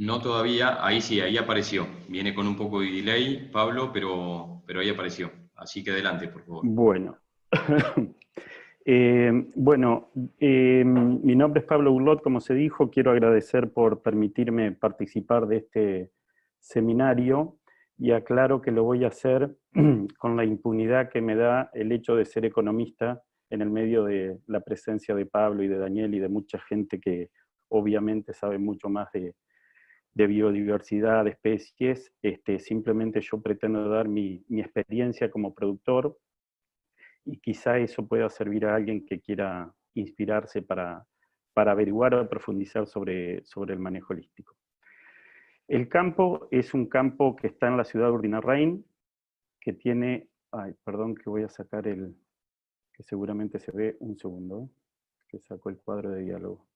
No todavía, ahí sí, ahí apareció. Viene con un poco de delay, Pablo, pero ahí apareció. Así que adelante, por favor. Bueno, bueno, mi nombre es Pablo Burlot, como se dijo, quiero agradecer por permitirme participar de este seminario y aclaro que lo voy a hacer con la impunidad que me da el hecho de ser economista en el medio de la presencia de Pablo y de Daniel y de mucha gente que obviamente sabe mucho más de biodiversidad, de especies. Simplemente yo pretendo dar mi experiencia como productor y quizá eso pueda servir a alguien que quiera inspirarse para averiguar o profundizar sobre el manejo holístico. El campo es un campo que está en la ciudad de Urdinarrain, que tiene, ay, perdón que voy a sacar que seguramente se ve un segundo, que saco el cuadro de diálogo.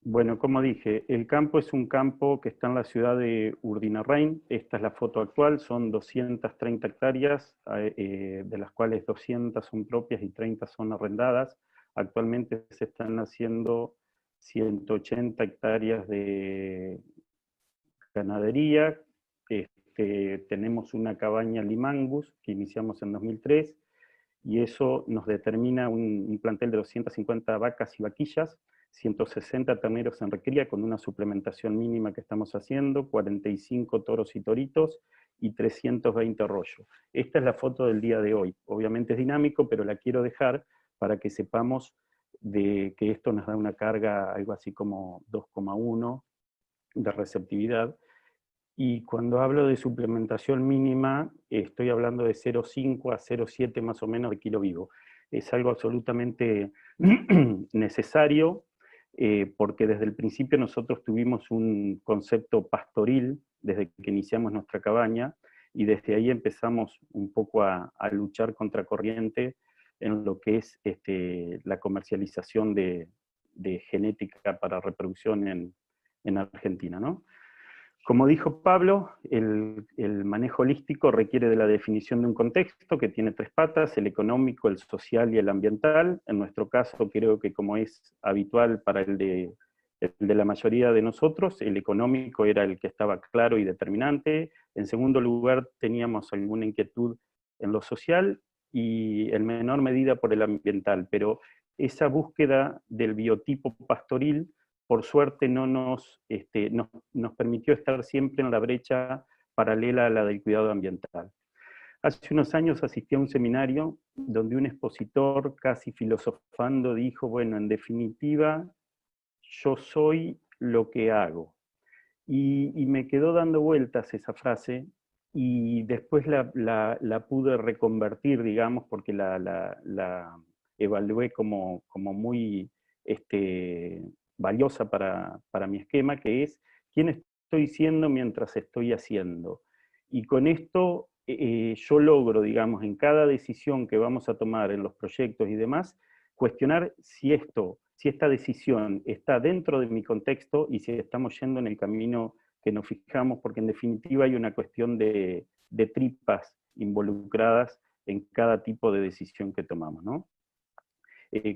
Bueno, como dije, el campo es un campo que está en la ciudad de Urdinarrain. Esta es la foto actual, son 230 hectáreas, de las cuales 200 son propias y 30 son arrendadas. Actualmente se están haciendo 180 hectáreas de ganadería. Tenemos una cabaña Limangus que iniciamos en 2003 y eso nos determina un plantel de 250 vacas y vaquillas, 160 terneros en recría con una suplementación mínima que estamos haciendo, 45 toros y toritos y 320 rollos. Esta es la foto del día de hoy. Obviamente es dinámico, pero la quiero dejar para que sepamos de que esto nos da una carga algo así como 2,1 de receptividad. Y cuando hablo de suplementación mínima, estoy hablando de 0,5 a 0,7 más o menos de kilo vivo. Es algo absolutamente necesario, porque desde el principio nosotros tuvimos un concepto pastoril, desde que iniciamos nuestra cabaña, y desde ahí empezamos un poco a luchar contra corriente en lo que es la comercialización de genética para reproducción en Argentina, ¿no? Como dijo Pablo, el manejo holístico requiere de la definición de un contexto que tiene tres patas: el económico, el social y el ambiental. En nuestro caso, creo que como es habitual para el de la mayoría de nosotros, el económico era el que estaba claro y determinante. En segundo lugar, teníamos alguna inquietud en lo social y en menor medida por el ambiental, pero esa búsqueda del biotipo pastoril por suerte nos permitió estar siempre en la brecha paralela a la del cuidado ambiental. Hace unos años asistí a un seminario donde un expositor, casi filosofando, dijo, bueno, en definitiva, yo soy lo que hago. Y me quedó dando vueltas esa frase y después la pude reconvertir, digamos, porque la evalué como muy valiosa para mi esquema, que es quién estoy siendo mientras estoy haciendo. Y con esto yo logro, digamos, en cada decisión que vamos a tomar en los proyectos y demás, cuestionar si esta decisión está dentro de mi contexto y si estamos yendo en el camino que nos fijamos, porque en definitiva hay una cuestión de tripas involucradas en cada tipo de decisión que tomamos, ¿no?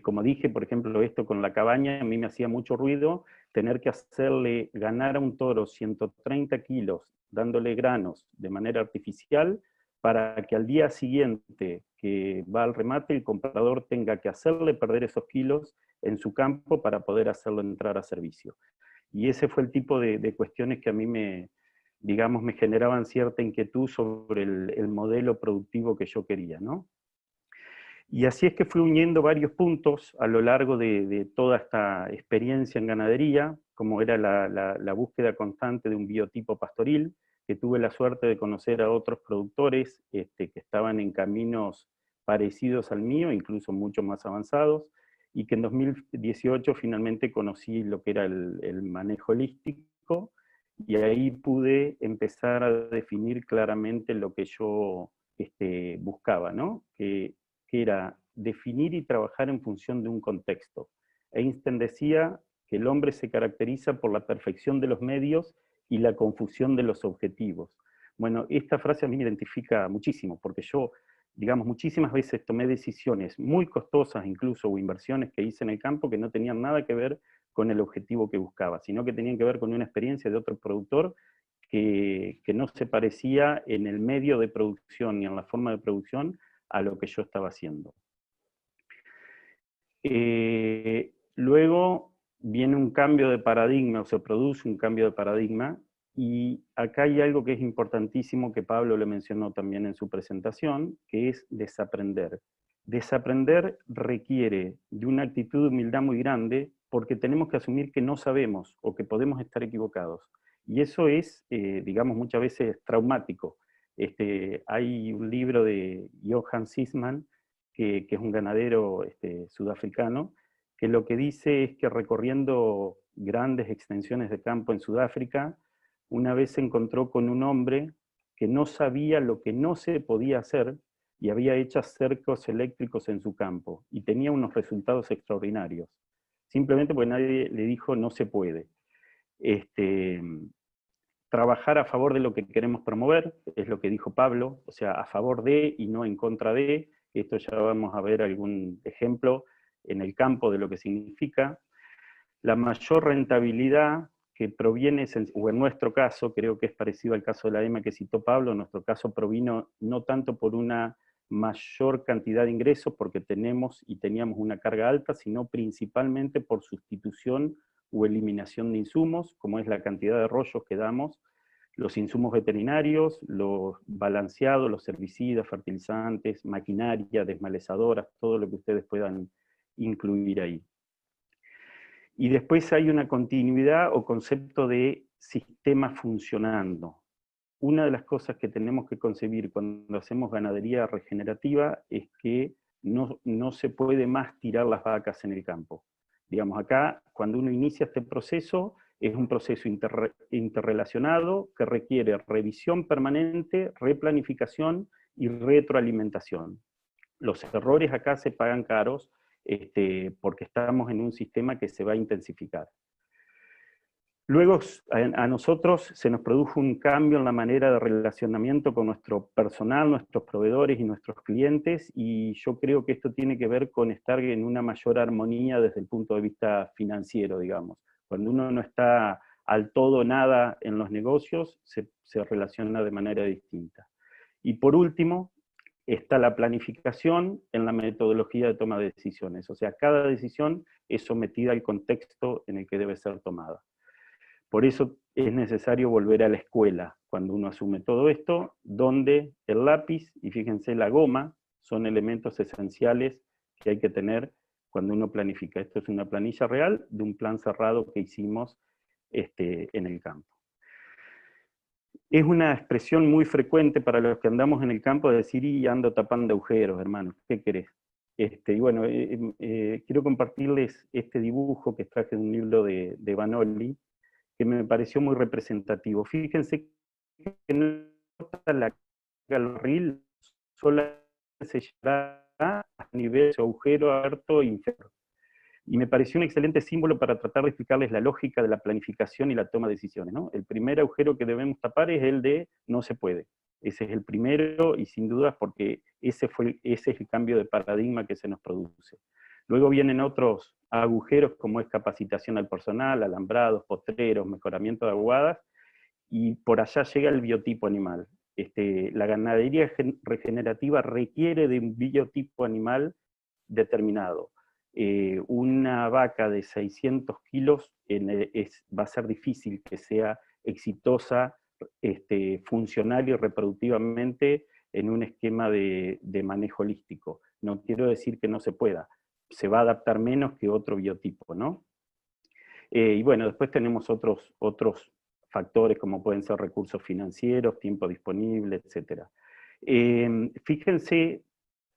Como dije, por ejemplo, esto con la cabaña, a mí me hacía mucho ruido tener que hacerle ganar a un toro 130 kilos dándole granos de manera artificial para que al día siguiente que va al remate el comprador tenga que hacerle perder esos kilos en su campo para poder hacerlo entrar a servicio. Y ese fue el tipo de cuestiones que a mí digamos, me generaban cierta inquietud sobre el modelo productivo que yo quería, ¿no? Y así es que fui uniendo varios puntos a lo largo de toda esta experiencia en ganadería, como era la búsqueda constante de un biotipo pastoril, que tuve la suerte de conocer a otros productores que estaban en caminos parecidos al mío, incluso mucho más avanzados, y que en 2018 finalmente conocí lo que era el manejo holístico, y ahí pude empezar a definir claramente lo que yo buscaba, ¿no? Que era definir y trabajar en función de un contexto. Einstein decía que el hombre se caracteriza por la perfección de los medios y la confusión de los objetivos. Bueno, esta frase a mí me identifica muchísimo, porque yo digamos, muchísimas veces tomé decisiones muy costosas incluso, o inversiones que hice en el campo que no tenían nada que ver con el objetivo que buscaba, sino que tenían que ver con una experiencia de otro productor que no se parecía en el medio de producción ni en la forma de producción a lo que yo estaba haciendo. Luego viene un cambio de paradigma, o se produce un cambio de paradigma, y acá hay algo que es importantísimo, que Pablo le mencionó también en su presentación, que es desaprender. Desaprender requiere de una actitud de humildad muy grande, porque tenemos que asumir que no sabemos, o que podemos estar equivocados. Y eso es, digamos, muchas veces traumático. Hay un libro de Johan Sisman, que es un ganadero sudafricano, que lo que dice es que recorriendo grandes extensiones de campo en Sudáfrica, una vez se encontró con un hombre que no sabía lo que no se podía hacer y había hecho cercos eléctricos en su campo y tenía unos resultados extraordinarios. Simplemente porque nadie le dijo no se puede. Trabajar a favor de lo que queremos promover, es lo que dijo Pablo, o sea, a favor de y no en contra de. Esto ya vamos a ver algún ejemplo en el campo de lo que significa. La mayor rentabilidad que proviene, o en nuestro caso, creo que es parecido al caso de la EMA que citó Pablo, en nuestro caso provino no tanto por una mayor cantidad de ingresos, porque tenemos y teníamos una carga alta, sino principalmente por sustitución o eliminación de insumos, como es la cantidad de rollos que damos, los insumos veterinarios, los balanceados, los herbicidas, fertilizantes, maquinaria, desmalezadoras, todo lo que ustedes puedan incluir ahí. Y después hay una continuidad o concepto de sistema funcionando. Una de las cosas que tenemos que concebir cuando hacemos ganadería regenerativa es que no se puede más tirar las vacas en el campo. Digamos, acá, cuando uno inicia este proceso, es un proceso interrelacionado que requiere revisión permanente, replanificación y retroalimentación. Los errores acá se pagan caros porque estamos en un sistema que se va a intensificar. Luego a nosotros se nos produjo un cambio en la manera de relacionamiento con nuestro personal, nuestros proveedores y nuestros clientes, y yo creo que esto tiene que ver con estar en una mayor armonía desde el punto de vista financiero, digamos. Cuando uno no está al todo o nada en los negocios, se relaciona de manera distinta. Y por último, está la planificación en la metodología de toma de decisiones. O sea, cada decisión es sometida al contexto en el que debe ser tomada. Por eso es necesario volver a la escuela cuando uno asume todo esto, donde el lápiz y fíjense la goma son elementos esenciales que hay que tener cuando uno planifica. Esto es una planilla real de un plan cerrado que hicimos en el campo. Es una expresión muy frecuente para los que andamos en el campo de decir, y ando tapando agujeros, hermano, ¿qué querés? Y bueno, quiero compartirles este dibujo que traje de un libro de Vanoli, que me pareció muy representativo. Fíjense que no importa la carga del barril, solo se llegará a nivel de agujero abierto e inferior. Y me pareció un excelente símbolo para tratar de explicarles la lógica de la planificación y la toma de decisiones, ¿no? El primer agujero que debemos tapar es el de no se puede. Ese es el primero, y sin dudas porque ese es el cambio de paradigma que se nos produce. Luego vienen otros agujeros como es capacitación al personal, alambrados, postreros, mejoramiento de aguadas, y por allá llega el biotipo animal. La ganadería regenerativa requiere de un biotipo animal determinado. Una vaca de 600 kilos va a ser difícil que sea exitosa, funcional y reproductivamente en un esquema de manejo holístico. No quiero decir que no se pueda, se va a adaptar menos que otro biotipo, ¿no? Y bueno, después tenemos otros factores como pueden ser recursos financieros, tiempo disponible, etc. Fíjense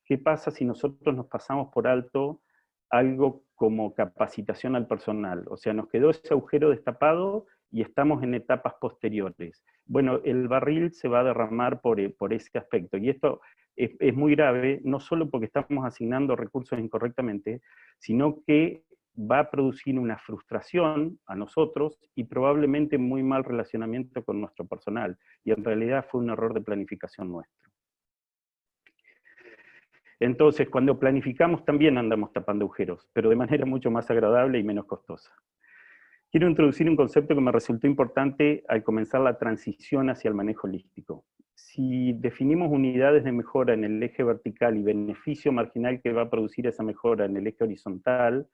qué pasa si nosotros nos pasamos por alto algo como capacitación al personal. O sea, nos quedó ese agujero destapado y estamos en etapas posteriores. Bueno, el barril se va a derramar por ese aspecto. Y esto es muy grave, no solo porque estamos asignando recursos incorrectamente, sino que va a producir una frustración a nosotros y probablemente muy mal relacionamiento con nuestro personal. Y en realidad fue un error de planificación nuestro. Entonces, cuando planificamos también andamos tapando agujeros, pero de manera mucho más agradable y menos costosa. Quiero introducir un concepto que me resultó importante al comenzar la transición hacia el manejo holístico. Si definimos unidades de mejora en el eje vertical y beneficio marginal que va a producir esa mejora en el eje horizontal,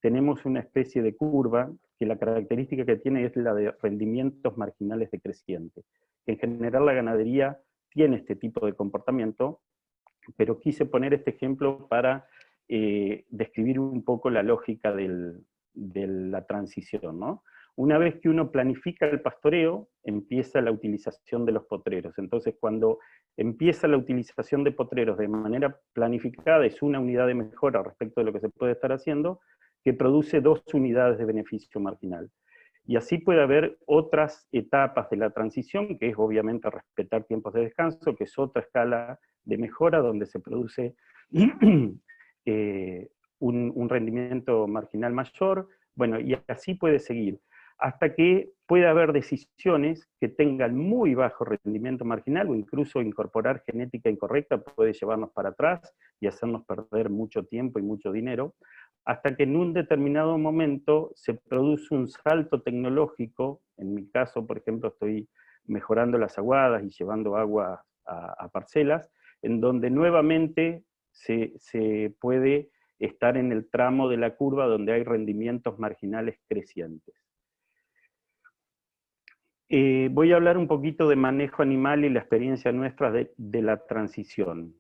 tenemos una especie de curva que la característica que tiene es la de rendimientos marginales decrecientes. En general la ganadería tiene este tipo de comportamiento, pero quise poner este ejemplo para describir un poco la lógica de la transición, ¿no? Una vez que uno planifica el pastoreo, empieza la utilización de los potreros. Entonces, cuando empieza la utilización de potreros de manera planificada, es una unidad de mejora respecto de lo que se puede estar haciendo, que produce 2 unidades de beneficio marginal. Y así puede haber otras etapas de la transición, que es obviamente respetar tiempos de descanso, que es otra escala de mejora donde se produce un rendimiento marginal mayor, bueno, y así puede seguir, hasta que puede haber decisiones que tengan muy bajo rendimiento marginal, o incluso incorporar genética incorrecta puede llevarnos para atrás y hacernos perder mucho tiempo y mucho dinero, hasta que en un determinado momento se produce un salto tecnológico. En mi caso, por ejemplo, estoy mejorando las aguadas y llevando agua a parcelas, en donde nuevamente se puede estar en el tramo de la curva donde hay rendimientos marginales crecientes. Voy a hablar un poquito de manejo animal y la experiencia nuestra de la transición.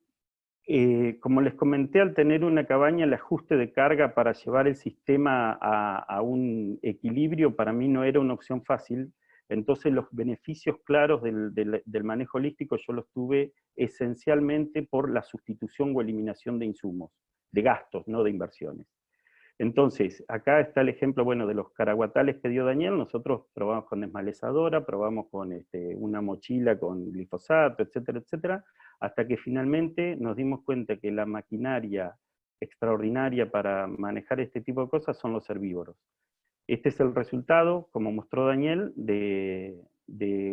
Como les comenté, al tener una cabaña, el ajuste de carga para llevar el sistema a un equilibrio para mí no era una opción fácil. Entonces los beneficios claros del manejo holístico yo los tuve esencialmente por la sustitución o eliminación de insumos, de gastos, no de inversiones. Entonces, acá está el ejemplo, bueno, de los caraguatales que dio Daniel. Nosotros probamos con desmalezadora, probamos con una mochila con glifosato, etcétera, etcétera, hasta que finalmente nos dimos cuenta que la maquinaria extraordinaria para manejar este tipo de cosas son los herbívoros. Este es el resultado, como mostró Daniel, de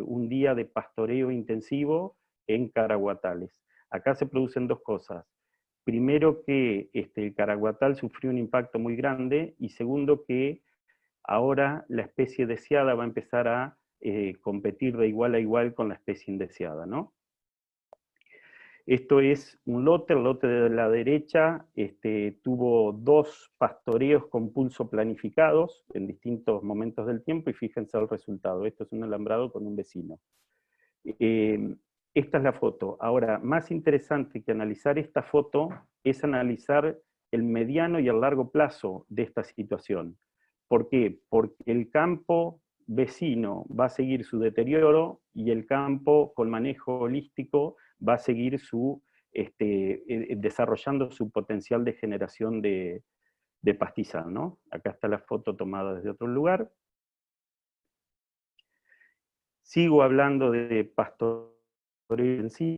un día de pastoreo intensivo en caraguatales. Acá se producen 2 cosas. Primero, que el caraguatal sufrió un impacto muy grande, y segundo, que ahora la especie deseada va a empezar a competir de igual a igual con la especie indeseada, ¿no? Esto es un lote, el lote de la derecha tuvo 2 pastoreos con pulso planificados en distintos momentos del tiempo, y fíjense el resultado. Esto es un alambrado con un vecino. Esta es la foto. Ahora, más interesante que analizar esta foto es analizar el mediano y el largo plazo de esta situación. ¿Por qué? Porque el campo vecino va a seguir su deterioro, y el campo con manejo holístico va a seguir desarrollando su potencial de generación de pastizal, ¿no? Acá está la foto tomada desde otro lugar. Sigo hablando de pastoreo en sí.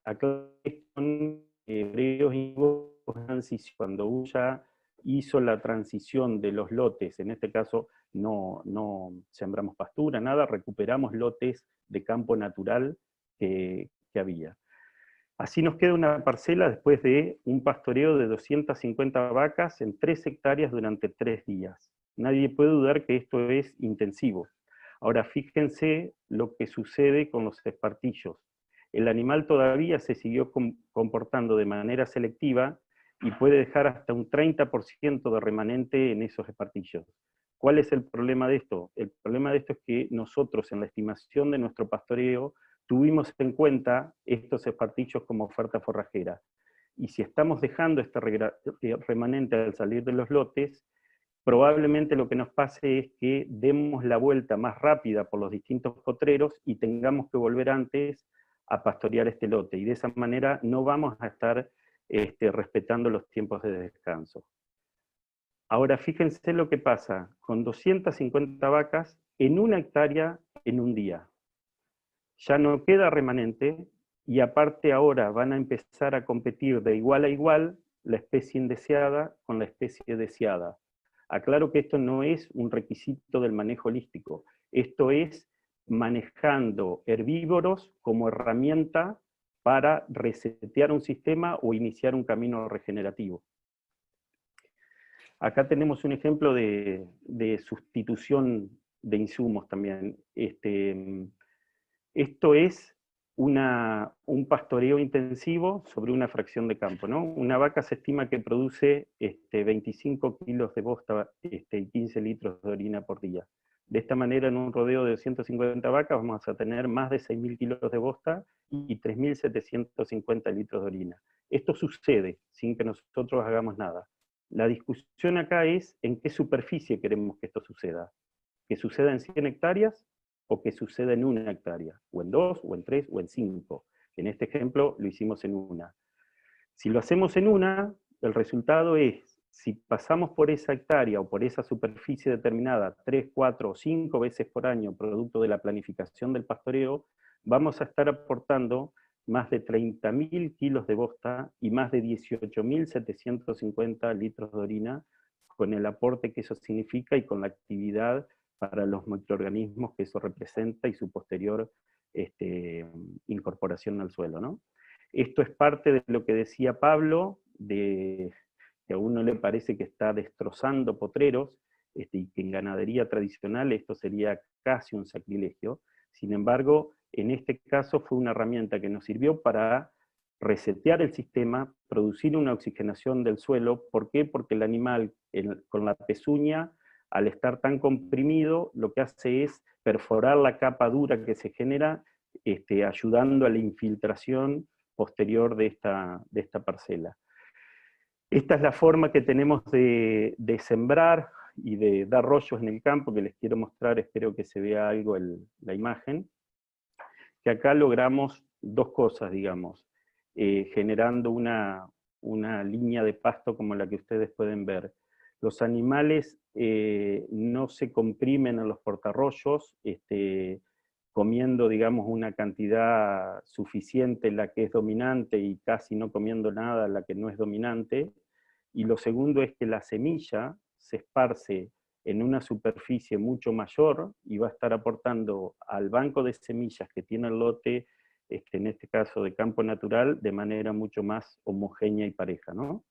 Acá son hebreos y cuando Ulla hizo la transición de los lotes, en este caso no sembramos pastura, nada, recuperamos lotes de campo natural que había. Así nos queda una parcela después de un pastoreo de 250 vacas en 3 hectáreas durante 3 días. Nadie puede dudar que esto es intensivo. Ahora fíjense lo que sucede con los espartillos. El animal todavía se siguió comportando de manera selectiva y puede dejar hasta un 30% de remanente en esos espartillos. ¿Cuál es el problema de esto? El problema de esto es que nosotros en la estimación de nuestro pastoreo tuvimos en cuenta estos espartillos como oferta forrajera. Y si estamos dejando este remanente al salir de los lotes, probablemente lo que nos pase es que demos la vuelta más rápida por los distintos potreros y tengamos que volver antes a pastorear este lote. Y de esa manera no vamos a estar respetando los tiempos de descanso. Ahora fíjense lo que pasa con 250 vacas en 1 hectárea en un día. Ya no queda remanente, y aparte ahora van a empezar a competir de igual a igual la especie indeseada con la especie deseada. Aclaro que esto no es un requisito del manejo holístico, esto es manejando herbívoros como herramienta para resetear un sistema o iniciar un camino regenerativo. Acá tenemos un ejemplo de sustitución de insumos también. Esto es un pastoreo intensivo sobre una fracción de campo, ¿no? Una vaca se estima que produce 25 kilos de bosta y 15 litros de orina por día. De esta manera, en un rodeo de 250 vacas vamos a tener más de 6.000 kilos de bosta y 3.750 litros de orina. Esto sucede sin que nosotros hagamos nada. La discusión acá es en qué superficie queremos que esto suceda. Que suceda en 100 hectáreas o que suceda en 1 hectárea, o en 2, o en 3, o en 5. En este ejemplo lo hicimos en 1. Si lo hacemos en 1, el resultado es, si pasamos por esa hectárea o por esa superficie determinada 3, 4 o 5 veces por año, producto de la planificación del pastoreo, vamos a estar aportando más de 30.000 kilos de bosta y más de 18.750 litros de orina, con el aporte que eso significa y con la actividad para los microorganismos que eso representa y su posterior incorporación al suelo, ¿no? Esto es parte de lo que decía Pablo, que a uno le parece que está destrozando potreros, y que en ganadería tradicional esto sería casi un sacrilegio. Sin embargo, en este caso fue una herramienta que nos sirvió para resetear el sistema, producir una oxigenación del suelo. ¿Por qué? Porque el animal con la pezuña, al estar tan comprimido, lo que hace es perforar la capa dura que se genera, ayudando a la infiltración posterior de esta parcela. Esta es la forma que tenemos de sembrar y de dar rollos en el campo, que les quiero mostrar, espero que se vea algo la imagen, que acá logramos dos cosas, digamos, generando una línea de pasto como la que ustedes pueden ver. Los animales no se comprimen en los portarrollos, comiendo, digamos, una cantidad suficiente la que es dominante y casi no comiendo nada la que no es dominante. Y lo segundo es que la semilla se esparce en una superficie mucho mayor y va a estar aportando al banco de semillas que tiene el lote, en este caso de campo natural, de manera mucho más homogénea y pareja, ¿no?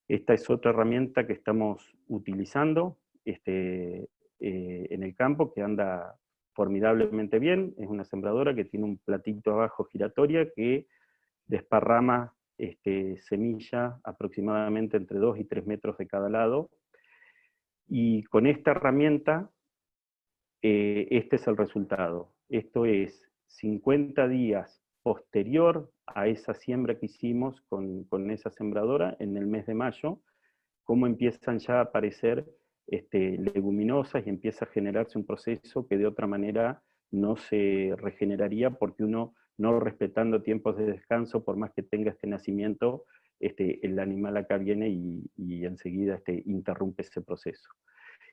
Esta es otra herramienta que estamos utilizando en el campo, que anda formidablemente bien. Es una sembradora que tiene un platito abajo giratoria que desparrama semilla aproximadamente entre 2 y 3 metros de cada lado. Y con esta herramienta, este es el resultado. Esto es 50 días posterior a esa siembra que hicimos con esa sembradora en el mes de mayo, cómo empiezan ya a aparecer leguminosas y empieza a generarse un proceso que de otra manera no se regeneraría, porque uno, no respetando tiempos de descanso, por más que tenga este nacimiento, el animal acá viene y enseguida interrumpe ese proceso.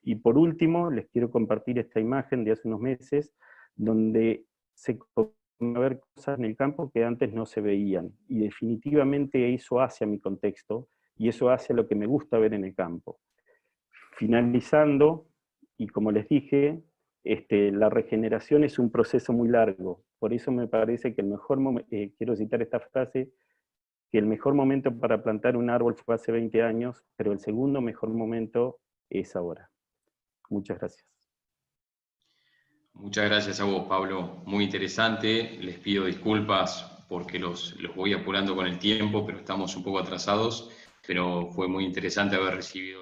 Y por último, les quiero compartir esta imagen de hace unos meses, donde se comienzan a ver cosas en el campo que antes no se veían, y definitivamente eso hace a mi contexto, y eso hace a lo que me gusta ver en el campo. Finalizando, y como les dije, la regeneración es un proceso muy largo, por eso me parece que el mejor momento, quiero citar esta frase, que el mejor momento para plantar un árbol fue hace 20 años, pero el segundo mejor momento es ahora. Muchas gracias. Muchas gracias a vos, Pablo. Muy interesante. Les pido disculpas porque los voy apurando con el tiempo, pero estamos un poco atrasados. Pero fue muy interesante haber recibido